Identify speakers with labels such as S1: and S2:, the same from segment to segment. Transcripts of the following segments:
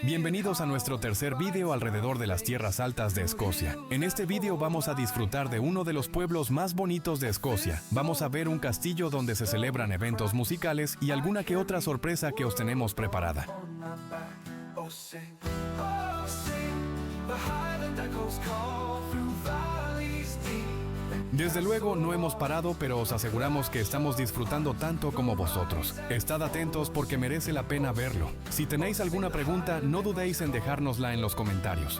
S1: Bienvenidos a nuestro tercer vídeo alrededor de las tierras altas de Escocia. En este vídeo vamos a disfrutar de uno de los pueblos más bonitos de Escocia. Vamos a ver un castillo donde se celebran eventos musicales y alguna que otra sorpresa que os tenemos preparada. Desde luego no hemos parado, pero os aseguramos que estamos disfrutando tanto como vosotros. Estad atentos porque merece la pena verlo. Si tenéis alguna pregunta, no dudéis en dejárnosla en los comentarios.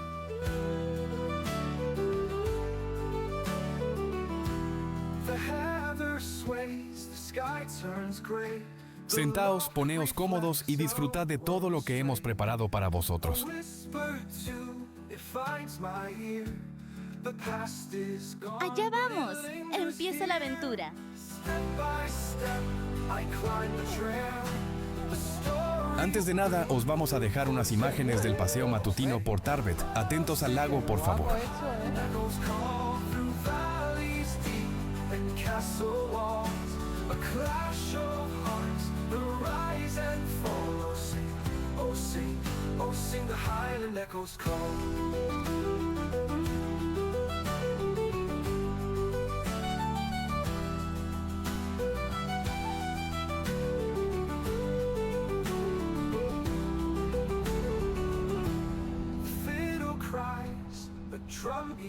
S1: Sentaos, poneos cómodos y disfrutad de todo lo que hemos preparado para vosotros.
S2: Allá vamos, empieza la aventura.
S1: Antes de nada, os vamos a dejar unas imágenes del paseo matutino por Tarbet. Atentos al lago, por favor.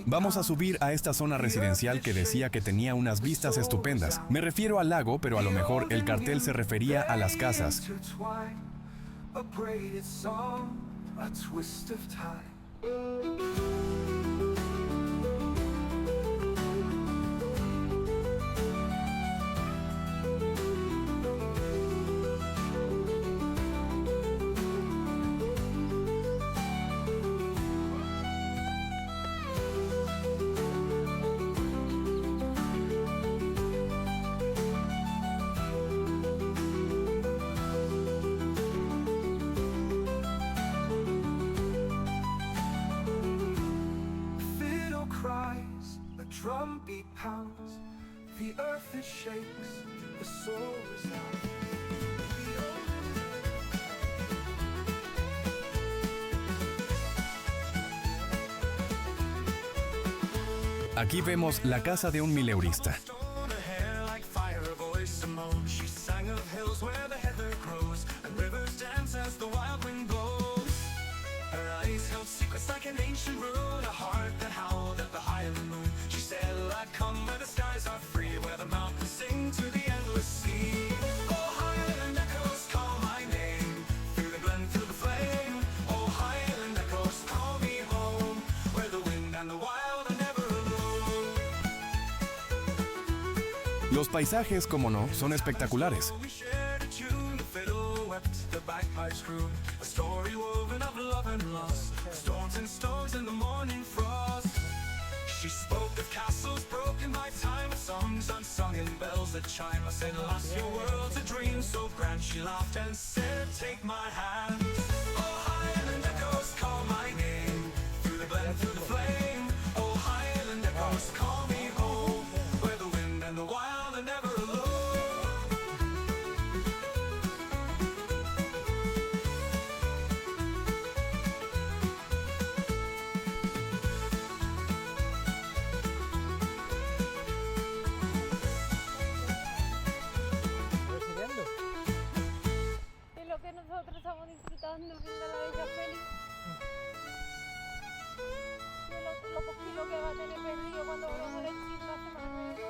S1: Vamos a subir a esta zona residencial que decía que tenía unas vistas estupendas. Me refiero al lago, pero a lo mejor el cartel se refería a las casas.
S3: Drum beat pounds, the earth it shakes, the soul resounds.
S1: Aquí vemos la casa de un mileurista. Los paisajes, como no, son espectaculares.
S3: She spoke of castles broken by time, and songs unsung and bells that chime. I said, "Lass, your world's a dream so grand." She laughed and said, "Take my hand." Oh, Highland echoes call my name, through the glen, through the flame. Oh, Highland echoes call me home, where the wind and the wild are never alone.
S4: Que nosotros estamos disfrutando viendo la bella feliz de lo poquito que va a tener perdido cuando volvamos de Chile la semana que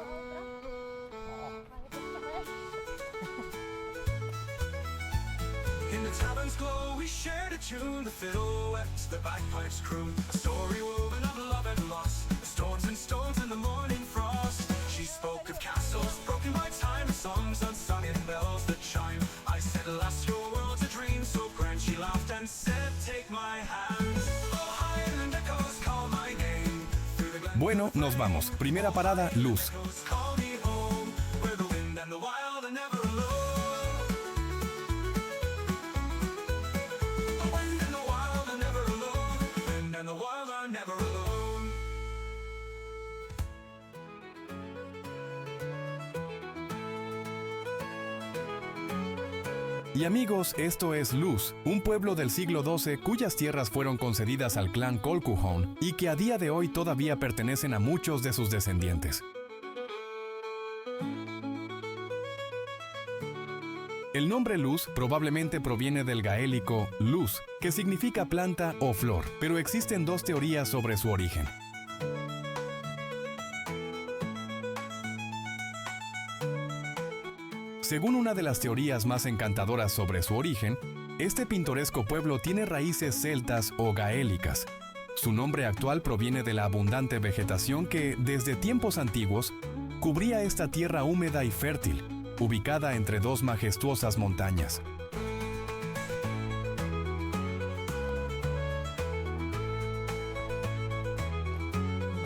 S3: In the tavern's glow we shared a tune, the fiddle wept, the bagpipes crooned, a story woven of love and loss, the storms and stones in the morning frost. She spoke of castles broken by time, songs unsung and bells that chime. I said, "Lass, your world's a dream so grand." She laughed and said, "Take my hand." Oh, Highland echoes call my name, through the glen.
S1: Bueno, nos vamos. Primera parada, Luz.
S3: Call me home, where the wind and the wild are never alone. The wind and the wild are never alone. The wind and the wild are never alone.
S1: Y amigos, esto es Luz, un pueblo del siglo XII cuyas tierras fueron concedidas al clan Colquhoun y que a día de hoy todavía pertenecen a muchos de sus descendientes. El nombre Luz probablemente proviene del gaélico luz, que significa planta o flor, pero existen dos teorías sobre su origen. Según una de las teorías más encantadoras sobre su origen, este pintoresco pueblo tiene raíces celtas o gaélicas. Su nombre actual proviene de la abundante vegetación que, desde tiempos antiguos, cubría esta tierra húmeda y fértil, ubicada entre dos majestuosas montañas.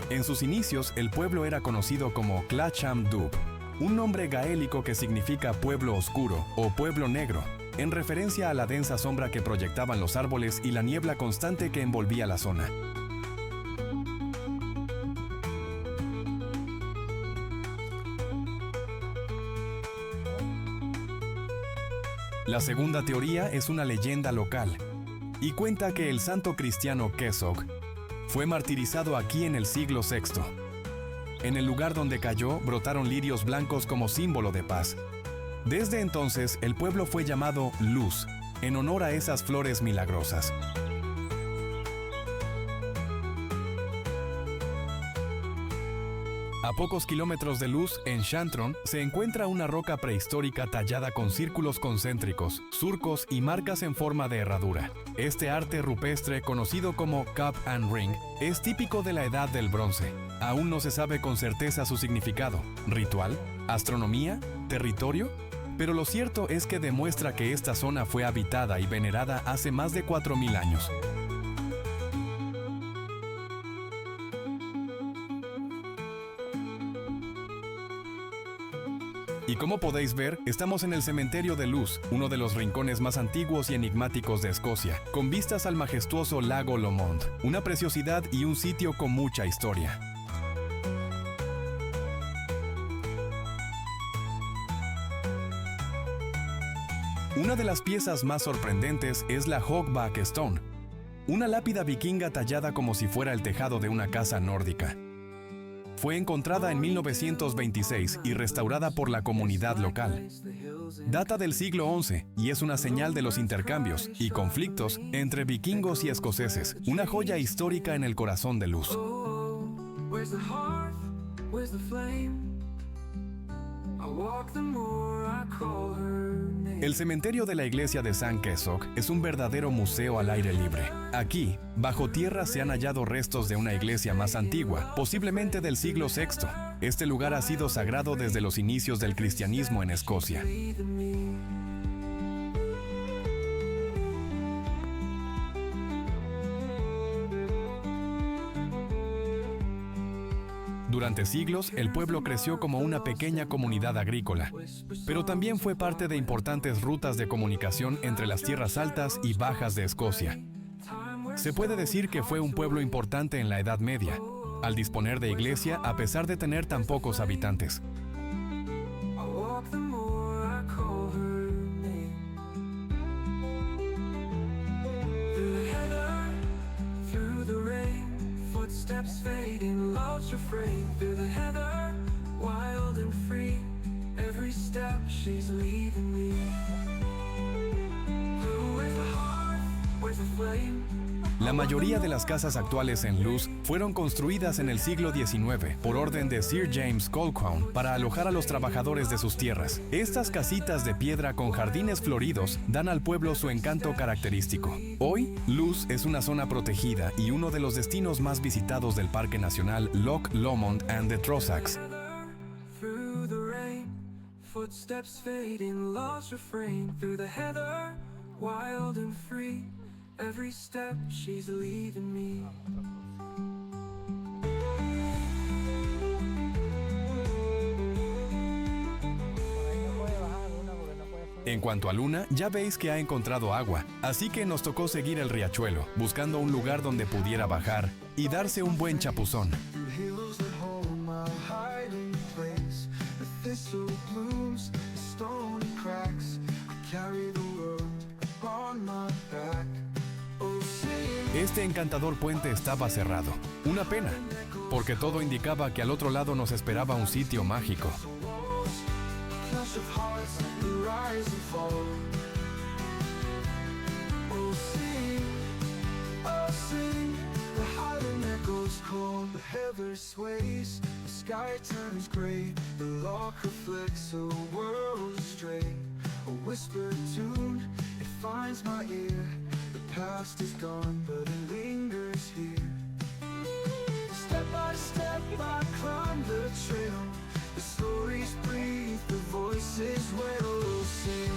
S1: En sus inicios, el pueblo era conocido como Clacham Dubh, un nombre gaélico que significa pueblo oscuro o pueblo negro, en referencia a la densa sombra que proyectaban los árboles y la niebla constante que envolvía la zona. La segunda teoría es una leyenda local y cuenta que el santo cristiano Kesog fue martirizado aquí en el siglo VI. En el lugar donde cayó brotaron lirios blancos como símbolo de paz. Desde entonces el pueblo fue llamado Luz, en honor a esas flores milagrosas. A pocos kilómetros de Luz, en Shantron, se encuentra una roca prehistórica tallada con círculos concéntricos, surcos y marcas en forma de herradura. Este arte rupestre, conocido como Cup and Ring, es típico de la Edad del Bronce. Aún no se sabe con certeza su significado, ritual, astronomía, territorio, pero lo cierto es que demuestra que esta zona fue habitada y venerada hace más de 4000 años. Y como podéis ver, estamos en el cementerio de Luz, uno de los rincones más antiguos y enigmáticos de Escocia, con vistas al majestuoso lago Lomond, una preciosidad y un sitio con mucha historia. Una de las piezas más sorprendentes es la Hogback Stone, una lápida vikinga tallada como si fuera el tejado de una casa nórdica. Fue encontrada en 1926 y restaurada por la comunidad local. Data del siglo XI y es una señal de los intercambios y conflictos entre vikingos y escoceses, una joya histórica en el corazón de Luz. El cementerio de la iglesia de San Kesog es un verdadero museo al aire libre. Aquí, bajo tierra, se han hallado restos de una iglesia más antigua, posiblemente del siglo VI. Este lugar ha sido sagrado desde los inicios del cristianismo en Escocia. Durante siglos, el pueblo creció como una pequeña comunidad agrícola, pero también fue parte de importantes rutas de comunicación entre las tierras altas y bajas de Escocia. Se puede decir que fue un pueblo importante en la Edad Media, al disponer de iglesia a pesar de tener tan pocos habitantes. La mayoría de las casas actuales en Luz fueron construidas en el siglo XIX por orden de Sir James Colquhoun para alojar a los trabajadores de sus tierras. Estas casitas de piedra con jardines floridos dan al pueblo su encanto característico. Hoy, Luz es una zona protegida y uno de los destinos más visitados del Parque Nacional Loch Lomond and the Trossachs.
S3: Every step she's leading me.
S1: En cuanto a Luna, ya veis que ha encontrado agua, así que nos tocó seguir el riachuelo, buscando un lugar donde pudiera bajar y darse un buen chapuzón.
S3: Carry the world.
S1: Este encantador puente estaba cerrado. Una pena, porque todo indicaba que al otro lado nos esperaba un sitio mágico.
S3: Clash of hearts, the rise and fall. Oh sing, the highland echoes call. The heather sways, the sky turns gray. The lock reflects a world astray. A whispered tune, it finds my ear. The past is gone, but it lingers here. Step by step I climb the trail. The stories breathe, the voices will sing.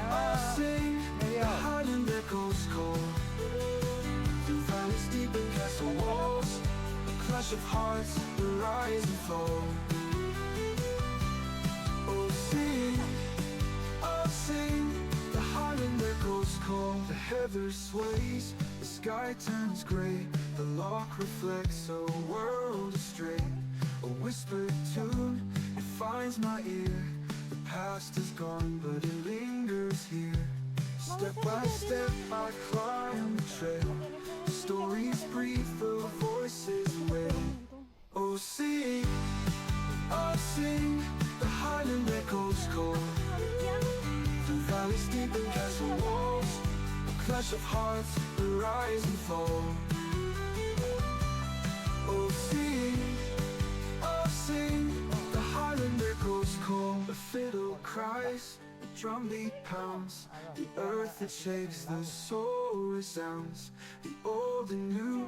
S3: I'll sing, the highland echoes call. Through valleys deep and castle walls, a clash of hearts, the rise and fall. Oh sing, I'll sing, the highland echoes call. The heather sways, the sky turns gray. The lock reflects a world astray. A whispered tune, it finds my ear. The past is gone, but it lingers here. Step by step I climb the trail. Stories breathe, the voices wail. Oh sing, oh sing, the highland echoes call. Through valleys deep and castle walls, a clash of hearts, the rise and fall. Oh sing, sing, the highland echoes call. The fiddle cries, the drumbeat pounds. The earth it shakes, the soul resounds. The old and new,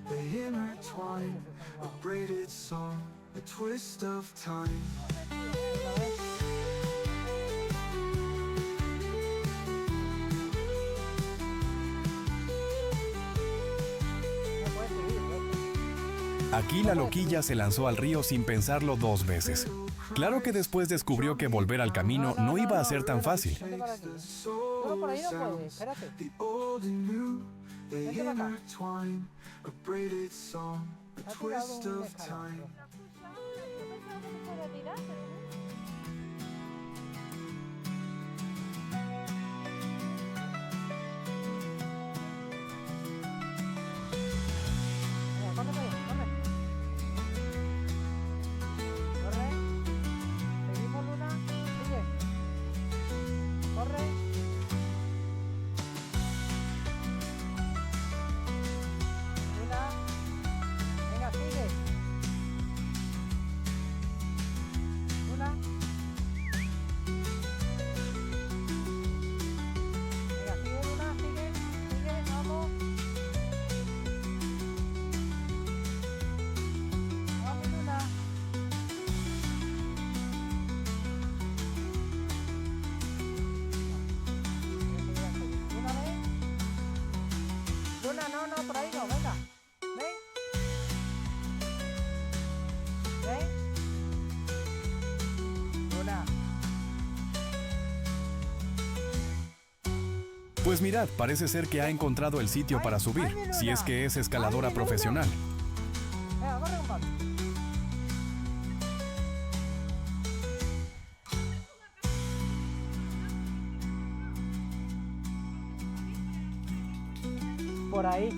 S3: they intertwine. A braided song, a twist of time.
S1: Aquí la loquilla se lanzó al río sin pensarlo 2 veces. Claro que después descubrió que volver al camino no iba a ser tan fácil.
S4: Vente para aquí. Solo por ahí no puedes, espérate. Vente para acá. Ha tirado un escalón. Venga, corre para allá, corre. Corre. Seguimos, Luna. Sigue. Corre. Luna. Venga, sigue. Luna. Venga, sigue, Luna. Sigue. Sigue. Vamos. Vamos, Luna. Luna, ven. Luna, no, por ahí no, venga. Ven. Ven. Luna.
S1: Pues mirad, parece ser que ha encontrado el sitio para subir, si es que es escaladora profesional.
S4: Venga, corre, compadre. Por ahí.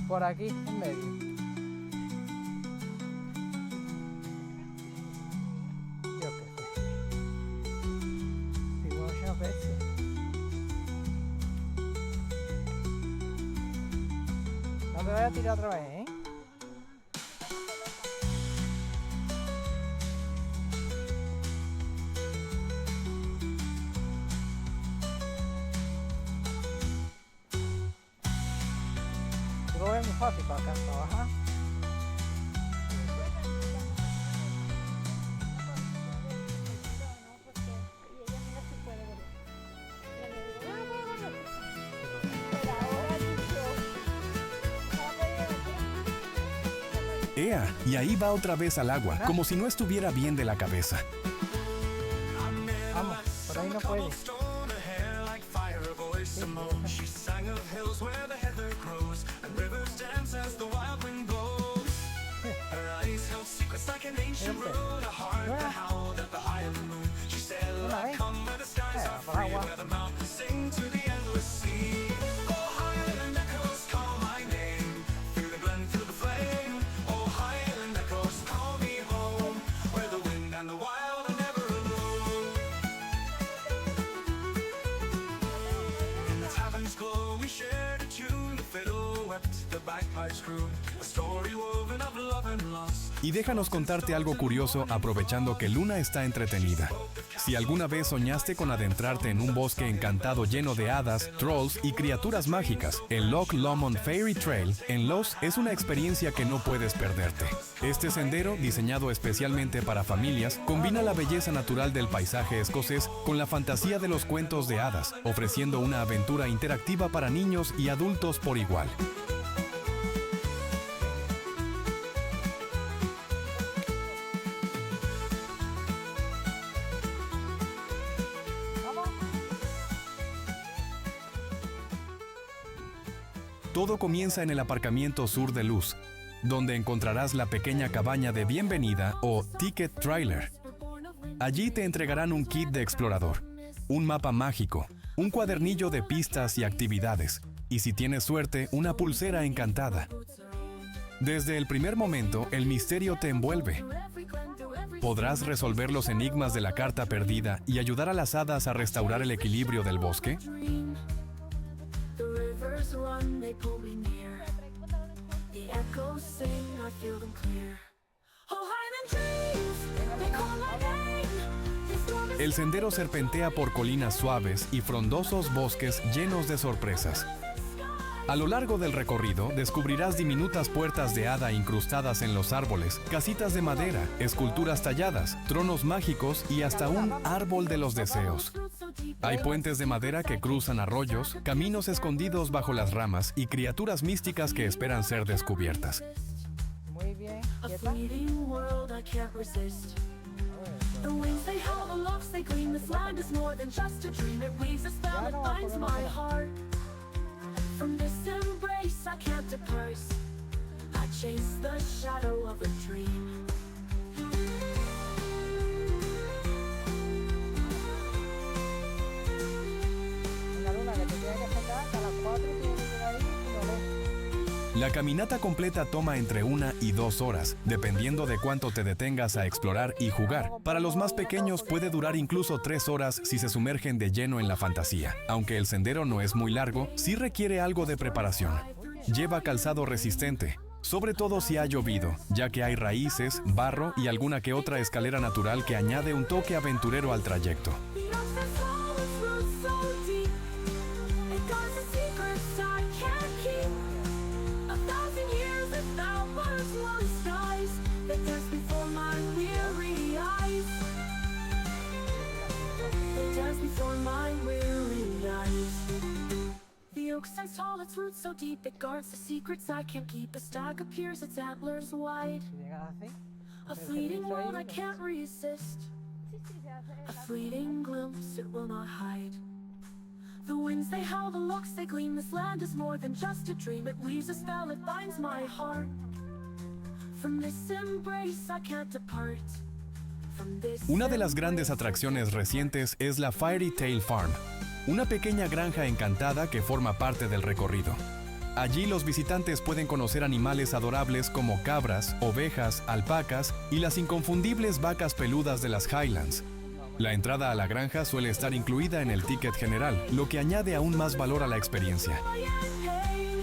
S4: Por aquí, en medio. Yo qué sé. Digo, muchas veces. No te vayas a tirar otra vez, ¿eh? Yo lo veo muy fácil para acá, para bajar.
S1: ¡Ea! Y ahí va otra vez al agua, como si no estuviera bien de la cabeza.
S4: Vamos, por ahí no puede.
S3: She sang of hills where the heather grows and rivers dance as the wild wind blows. Her eyes held secrets like an ancient road, a heart that howled at the eye of the moon. She said, "I'll come where the skies are
S4: agua.
S3: Where the mountains sing to the endless sea. Oh, Highland echoes call my name. Through the glen, through the flame. Oh, Highland echoes call me home. Where the wind and the wild are never alone. In the tavern's glow we shared a tune. The fiddle wept, the bagpipes grew. A story woven of love and loss.
S1: Y déjanos contarte algo curioso aprovechando que Luna está entretenida. Si alguna vez soñaste con adentrarte en un bosque encantado lleno de hadas, trolls y criaturas mágicas, el Loch Lomond Fairy Trail en Los es una experiencia que no puedes perderte. Este sendero, diseñado especialmente para familias, combina la belleza natural del paisaje escocés con la fantasía de los cuentos de hadas, ofreciendo una aventura interactiva para niños y adultos por igual. Todo comienza en el aparcamiento sur de Luz, donde encontrarás la pequeña cabaña de bienvenida o Ticket Trailer. Allí te entregarán un kit de explorador, un mapa mágico, un cuadernillo de pistas y actividades, y si tienes suerte, una pulsera encantada. Desde el primer momento, el misterio te envuelve. ¿Podrás resolver los enigmas de la carta perdida y ayudar a las hadas a restaurar el equilibrio del bosque?
S5: The rivers run, they pull me near. The echoes sing, I feel them clear. Oh, Highland trees, they call my name. This storm is
S1: El sendero serpentea por colinas suaves y frondosos bosques llenos de sorpresas. A lo largo del recorrido descubrirás diminutas puertas de hada incrustadas en los árboles, casitas de madera, esculturas talladas, tronos mágicos y hasta un árbol de los deseos. Hay puentes de madera que cruzan arroyos, caminos escondidos bajo las ramas y criaturas místicas que esperan ser descubiertas.
S4: Muy bien.
S5: a
S4: Quieta.
S5: fleeting world I can't resist. The wings they howl, the lofts they gleam. This land is more than just a dream. It weaves a spell that binds my heart. From this embrace I can't depart. I chase the shadow of a dream.
S4: La luna que te tiene que sacar a las 4 y tienes que llegar ahí y no ves.
S1: La caminata completa toma entre 1 y 2 horas, dependiendo de cuánto te detengas a explorar y jugar. Para los más pequeños puede durar incluso 3 horas si se sumergen de lleno en la fantasía. Aunque el sendero no es muy largo, sí requiere algo de preparación. Lleva calzado resistente, sobre todo si ha llovido, ya que hay raíces, barro y alguna que otra escalera natural que añade un toque aventurero al trayecto.
S5: The ocean's flow, its roots so deep. It guards the secrets I can't keep. 1,000 years without birds, long skies. They dance before my weary eyes. They dance before my weary eyes. The oak stands tall, its roots so deep. It guards the secrets I can't keep. A stag appears, its antlers wide.
S4: Si llegas así,
S5: A fleeting world I can't resist. A fleeting glimpse it will not hide. The winds they howl, the looks they gleam. This land is more than just a dream. It weaves a spell that binds my heart. From this embrace I can't depart. From this
S1: Una de las grandes
S5: embrace I
S1: atracciones recientes es la Fairy Tale Farm, una pequeña granja encantada que forma parte del recorrido. Allí los visitantes pueden conocer animales adorables como cabras, ovejas, alpacas y las inconfundibles vacas peludas de las Highlands. La entrada a la granja suele estar incluida en el ticket general, lo que añade aún más valor a la experiencia.
S5: I am pain.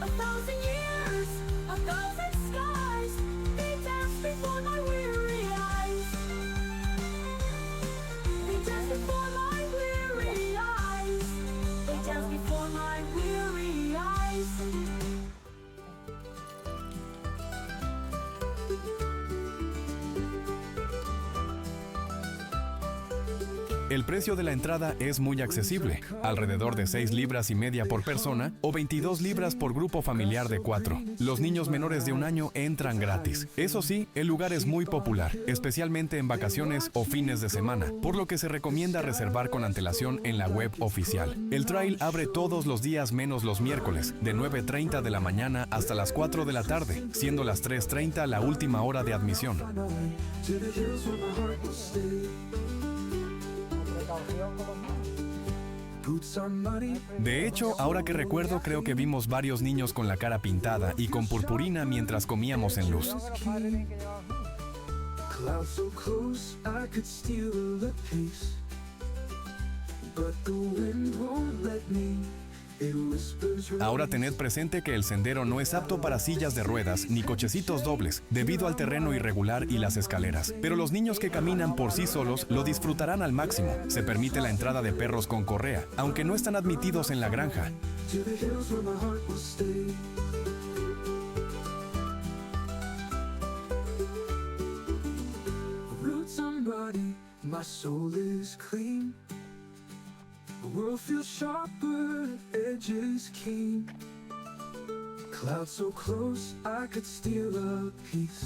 S5: 1,000 years, 1,000 skies. They dance before my weary eyes. They dance before my weary eyes. They dance before my weary eyes.
S1: El precio de la entrada es muy accesible, alrededor de 6 libras y media por persona o 22 libras por grupo familiar de 4. Los niños menores de 1 año entran gratis. Eso sí, el lugar es muy popular, especialmente en vacaciones o fines de semana, por lo que se recomienda reservar con antelación en la web oficial. El trail abre todos los días menos los miércoles, de 9:30 de la mañana hasta las 4 de la tarde, siendo las 3:30 la última hora de admisión.
S3: To the hills where my heart will stay.
S4: precaución con los niños.
S3: Boots are muddy.
S1: De hecho, ahora que recuerdo, creo que vimos varios niños con la cara pintada y con purpurina mientras comíamos en luz.
S4: Creo que los padres tienen que llevar a los niños.
S3: Clouds so close I could steal a piece, but the wind won't let me. It whispers your
S1: Ahora
S3: name.
S1: tened presente que el sendero no es apto para sillas de ruedas ni cochecitos dobles, debido al terreno irregular y las escaleras. Pero los niños que caminan por sí solos lo disfrutarán al máximo. Se permite la entrada de perros con correa, aunque no están admitidos en la granja.
S3: To the hills where my heart will stay. Roots are muddy, my soul is clean. The world feels sharper, edges keen. Clouds so close I could steal a piece,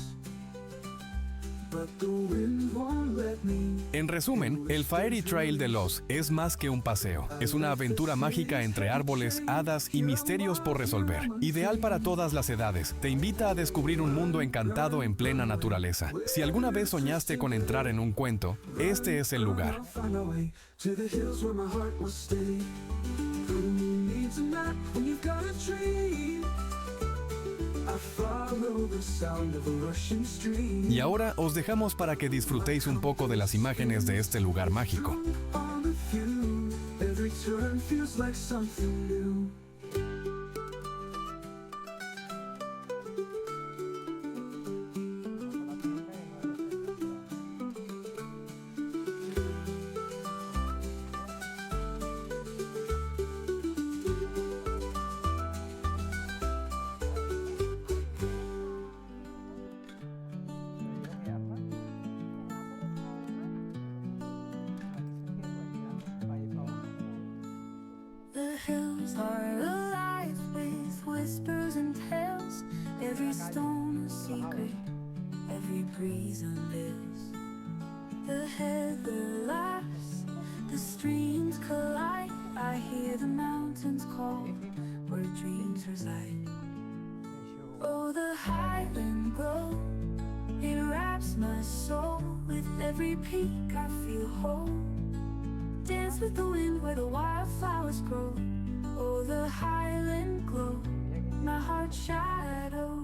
S3: but the wind won't let me.
S1: En resumen, el Fairy Trail de Lost es más que un paseo. Es una aventura mágica entre árboles, hadas y misterios por resolver. Ideal para todas las edades. Te invita a descubrir un mundo encantado en plena naturaleza. Si alguna vez soñaste con entrar en un cuento, este es el lugar.
S3: Find my way to the hills where my heart will stay. Who needs a map when you've got a dream? I follow the sound of a rushing stream.
S1: Y ahora os dejamos para que disfrutéis un poco de las imágenes de este lugar mágico.
S3: On the view, every turn feels like something new.
S5: The hills are alive with whispers and tales. Every stone a secret, every breeze unveils. The heather laughs, the streams collide. I hear the mountains call where dreams reside. Oh, the highland glow, it wraps my soul. With every peak I feel whole. Dance with the wind where the wildflowers grow. Oh, the highland glow, my heart shadow.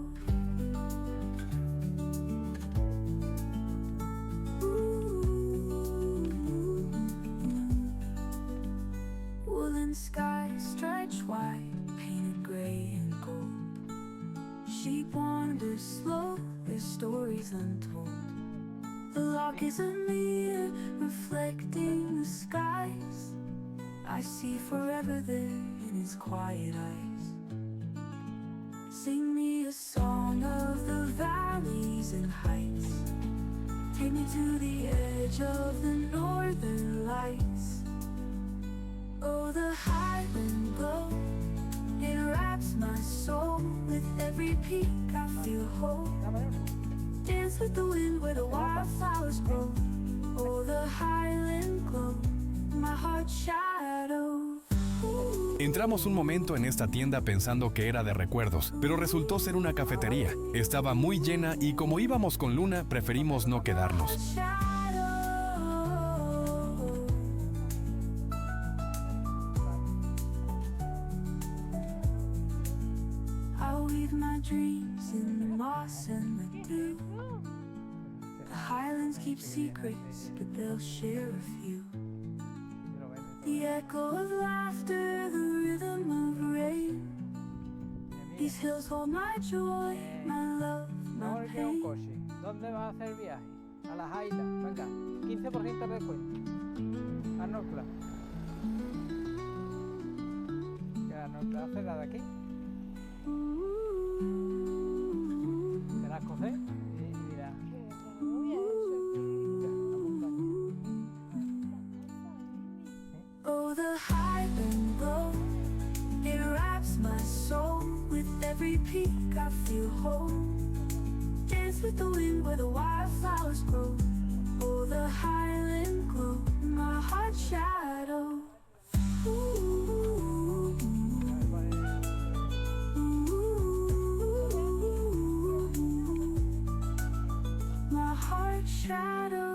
S5: Ooh. Woolen skies stretch wide, painted gray and gold. Sheep wander slow, their stories untold. The lock is a mirror reflecting the skies. I see forever there in his quiet eyes. Sing me a song of the valleys and heights. Take me to the edge of the northern lights. Oh, the highland glow, it wraps my soul. With every peak I feel whole. Dance with the wind where the wildflowers grow. Oh, the highland glow, my heart shadow. Ooh.
S1: Entramos un momento en esta tienda pensando que era de recuerdos, pero resultó ser una cafetería. Estaba muy llena y como íbamos con Luna, preferimos no quedarnos.
S5: I weave my dreams in the moss and the dew. The highlands keep secrets, but they'll share a few. The echo of laughter, the rhythm of rain. These hills hold my joy, my love,
S4: Vamos a
S5: my
S4: alquilar un
S5: pain.
S4: coche. ¿Dónde vas a hacer viaje? A las Highlands. Venga, 15% de descuento. A Northland. Que a Northland hace la de aquí. De la escocés. Y mira.
S5: Oh, the highland glow, it wraps my soul. With every peak I feel whole. Dance with the wind where the wildflowers grow. Oh, the highland glow, my heart shadow. Ooh. My heart shadow.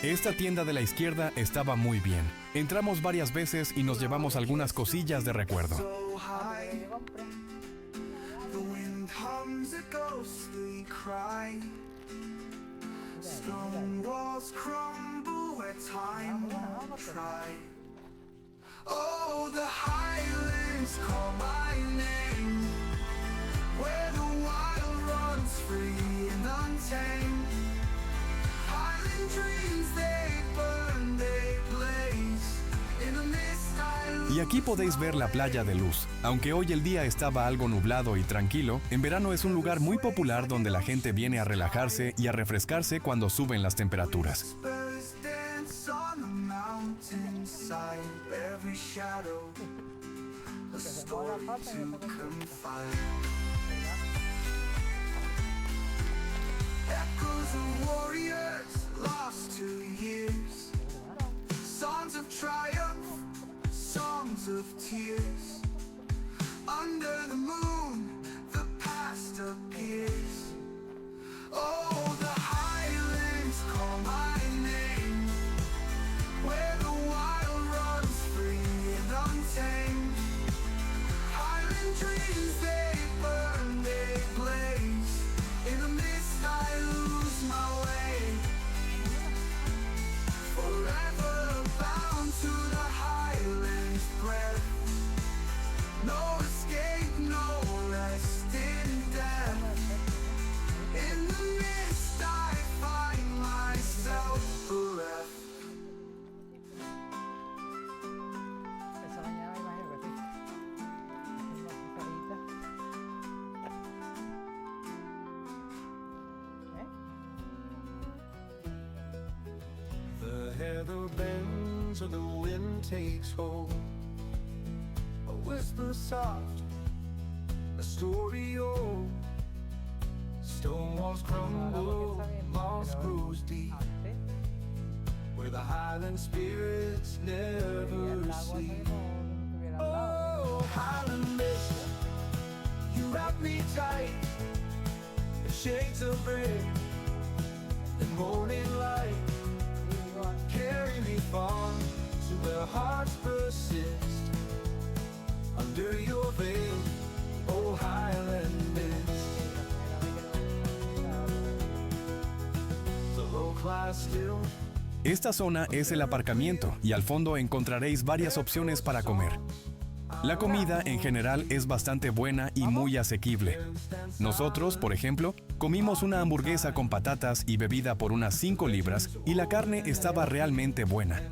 S1: Esta tienda de la izquierda estaba muy bien. Entramos varias veces y nos llevamos algunas cosillas de recuerdo.
S3: So high, the wind hums a ghostly cry. Stone walls crumble where time won't try. Oh, the highlands call my name, where the wild runs free and untamed. Highland dreams, they burn, they blaze. In the mist I lose.
S1: Y aquí podéis ver la playa de Luz. Aunque hoy el día estaba algo nublado y tranquilo, en verano es un lugar muy popular donde la gente viene a relajarse y a refrescarse cuando suben las temperaturas.
S3: Birds dance on the mountainside, every shadow a story to confide. Echoes of warriors lost to years, songs of triumph, songs of tears. Under the moon, the past appears. Oh, the highlands call my name, where the wild runs free and untamed. Highland dreams, they burn, they blaze. In the mist I lose my way, forever bound to the highlands breath. No escape, no rest in death. In the mist I find myself bereft.
S4: Esa mañana me imagino que sí. Haciendo cucharita.
S3: The heather bends or the wind takes hold. A whisper soft, a story old. Stone walls crumble, moss grows deep,
S4: Antes,
S3: where the highland spirits
S4: el
S3: never
S4: agua se
S3: sleep.
S4: no estuviera al lado.
S3: Oh, highland mist, you wrap me tight in shades of gray and morning light.
S4: Y digo,
S3: Carry me far to where hearts persist. Under your veil, oh highland mist. The low lies still.
S1: Esta zona es el aparcamiento y al fondo encontraréis varias opciones para comer. La comida en general es bastante buena y muy asequible. Nosotros, por ejemplo, comimos una hamburguesa con patatas y bebida por unas 5 libras y la carne estaba realmente buena.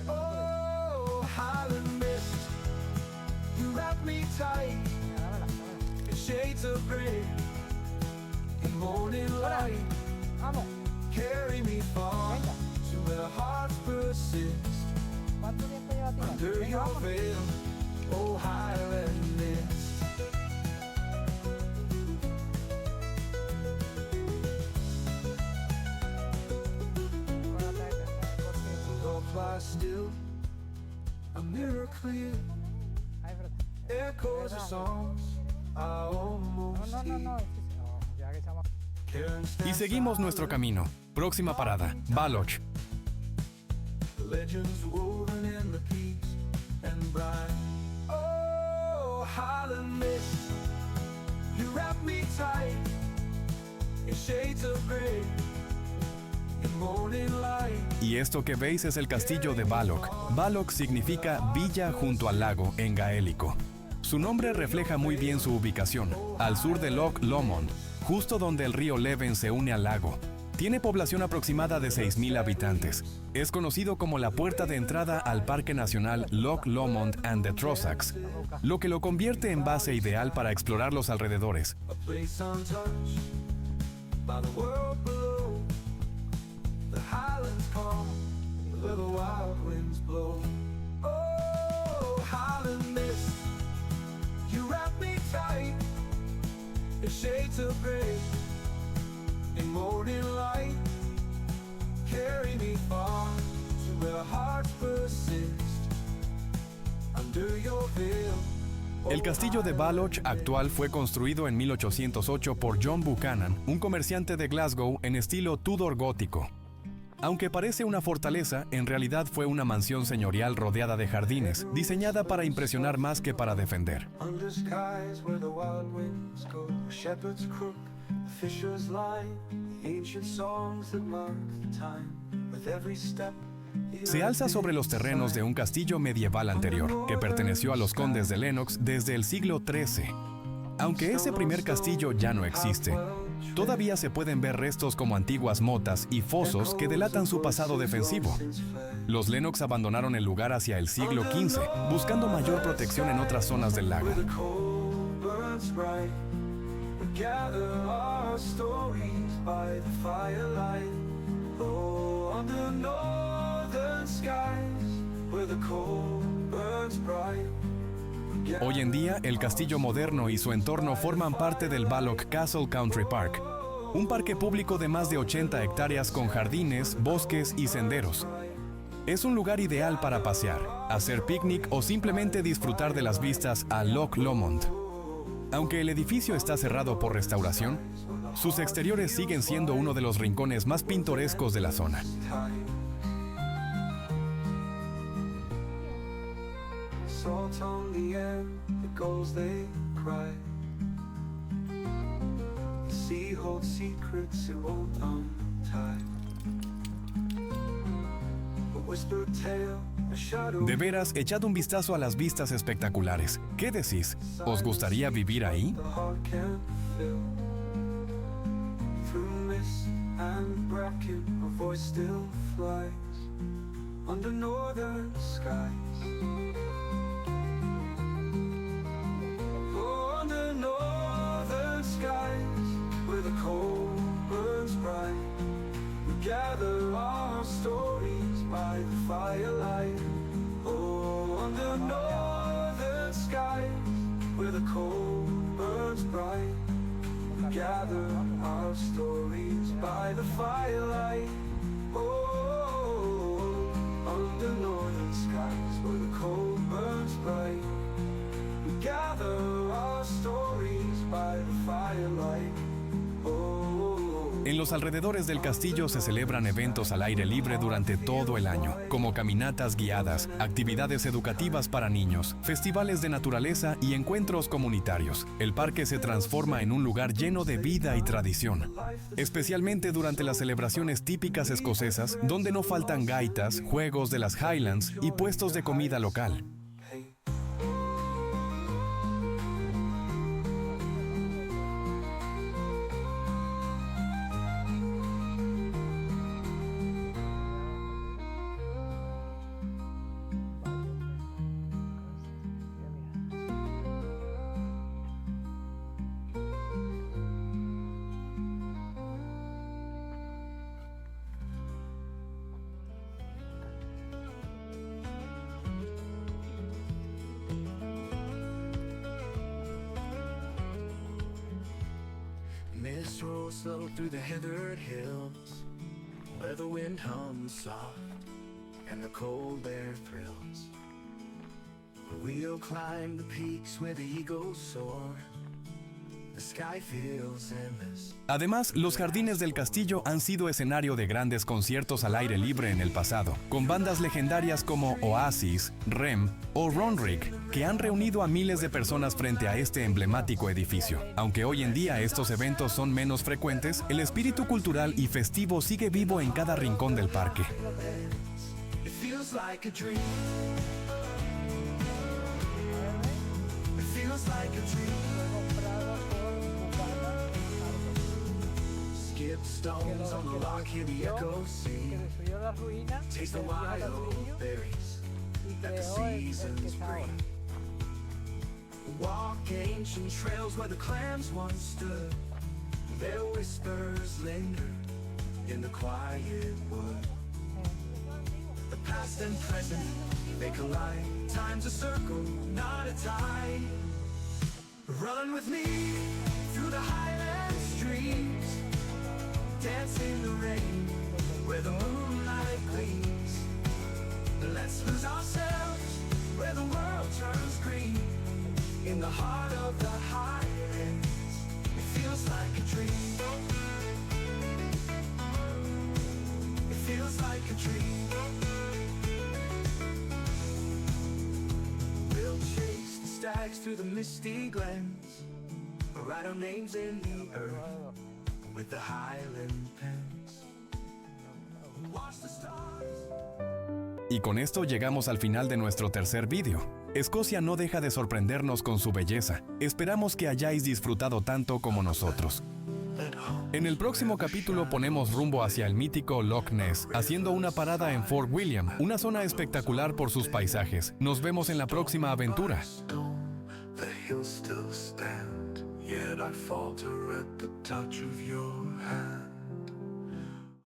S3: Oh, highland mist, you wrap me tight in shades of gray and morning light.
S4: Vamos,
S3: Carry me far to where hearts persist.
S4: ¿cuánto tiempo lleva tirando?
S3: Under
S4: Venga,
S3: your
S4: vamos.
S3: veil, oh highland mist. Don't fly still, a mirror clear,
S4: Ah, es verdad.
S3: echoes of songs I almost
S4: No,
S3: hear.
S4: ya que estamos...
S1: Y seguimos nuestro camino. Próxima parada, Baloch.
S3: Legends woven in the peaks and brine. Oh, highland mist, you wrap me tight in shades of gray and morning light.
S1: Y esto que veis es el castillo de Baloch. Baloch significa villa junto al lago en gaélico. Su nombre refleja muy bien su ubicación, al sur de Loch Lomond, justo donde el río Leven se une al lago. Tiene población aproximada de 6,000 habitantes. Es conocido como la puerta de entrada al Parque Nacional Loch Lomond and the Trossachs, lo que lo convierte en base ideal para explorar los alrededores.
S3: A place untouched by the world below. The highlands calm, where the wild winds blow. Oh, highland mist, you wrap me tight in shades of gray in morning light. Carry me far to where hearts persist. Under your veil.
S1: El castillo de Baloch actual fue construido en 1808 por John Buchanan, un comerciante de Glasgow en estilo Tudor gótico. Aunque parece una fortaleza, en realidad fue una mansión señorial rodeada de jardines, diseñada para impresionar más que para defender.
S3: Under skies where the wild winds go, a shepherd's crook, a fisher's line, the ancient songs that mark the time, with every step.
S1: Se alza sobre los terrenos de un castillo medieval anterior, que perteneció a los condes de Lennox desde el siglo XIII. Aunque ese primer castillo ya no existe, todavía se pueden ver restos como antiguas motas y fosos que delatan su pasado defensivo. Los Lennox abandonaron el lugar hacia el siglo XV, buscando mayor protección en otras zonas del lago.
S3: Where the coal burns bright, we gather our stories by the firelight. Oh, under northern skies, where the coal burns bright.
S1: Hoy en día, el castillo moderno y su entorno forman parte del Balloch Castle Country Park, un parque público de más de 80 hectáreas con jardines, bosques y senderos. Es un lugar ideal para pasear, hacer picnic o simplemente disfrutar de las vistas a Loch Lomond. Aunque el edificio está cerrado por restauración, sus exteriores siguen siendo uno de los rincones más pintorescos de la zona.
S3: Salt on the air, the gulls they cry. The sea holds secrets it won't untie. A whispered tale, a shadow.
S1: De veras, echad un vistazo a las vistas espectaculares. ¿Qué decís? ¿Os gustaría vivir ahí?
S3: The heart can't fill. Through mist and bracken, a voice still flies under northern skies. Oh, under northern skies, where the coal burns bright, we gather our stories by the firelight. Oh, under northern skies, where the coal burns bright, we gather our stories by the firelight. Oh, under northern skies, where the coal burns bright, we gather our stories by the firelight.
S1: En los alrededores del castillo se celebran eventos al aire libre durante todo el año, como caminatas guiadas, actividades educativas para niños, festivales de naturaleza y encuentros comunitarios. El parque se transforma en un lugar lleno de vida y tradición, especialmente durante las celebraciones típicas escocesas, donde no faltan gaitas, juegos de las Highlands y puestos de comida local.
S3: Mist rolls slow through the heathered hills, where the wind hums soft and the cold air thrills. We'll climb the peaks where the eagles soar. The sky feels endless.
S1: Además, los jardines del castillo han sido escenario de grandes conciertos al aire libre en el pasado, con bandas legendarias como Oasis, Rem o Runrig, que han reunido a miles de personas frente a este emblemático edificio. Aunque hoy en día estos eventos son menos frecuentes, el espíritu cultural y festivo sigue vivo en cada rincón del parque.
S3: It feels like a dream. It feels like a dream. Skip stones on the rock, hear the echoes sing.
S4: Destruyó las ruinas,
S3: Taste the
S4: perdió al
S3: wild
S4: castillo
S3: berries
S4: y
S3: that the
S4: creó el
S3: seasons
S4: que está ahora.
S3: bring. Walk ancient trails where the clams once stood. Their whispers linger in the quiet wood. The past and present, they collide. Time's a circle, not a tide. Run with me through the highland streams. Dance in the rain where the moonlight gleams. Let's lose ourselves where the world turns green. In the heart of the highlands, it feels like a dream. It feels like a dream. We'll chase the stags through the misty glens, write our names in the earth with the Highland pens. Watch the stars.
S1: Y con esto llegamos al final de nuestro tercer vídeo. Escocia no deja de sorprendernos con su belleza. Esperamos que hayáis disfrutado tanto como nosotros. En el próximo capítulo ponemos rumbo hacia el mítico Loch Ness, haciendo una parada en Fort William, una zona espectacular por sus paisajes. Nos vemos en la próxima aventura.
S3: The hills still stand, yet I falter at the touch of your hand.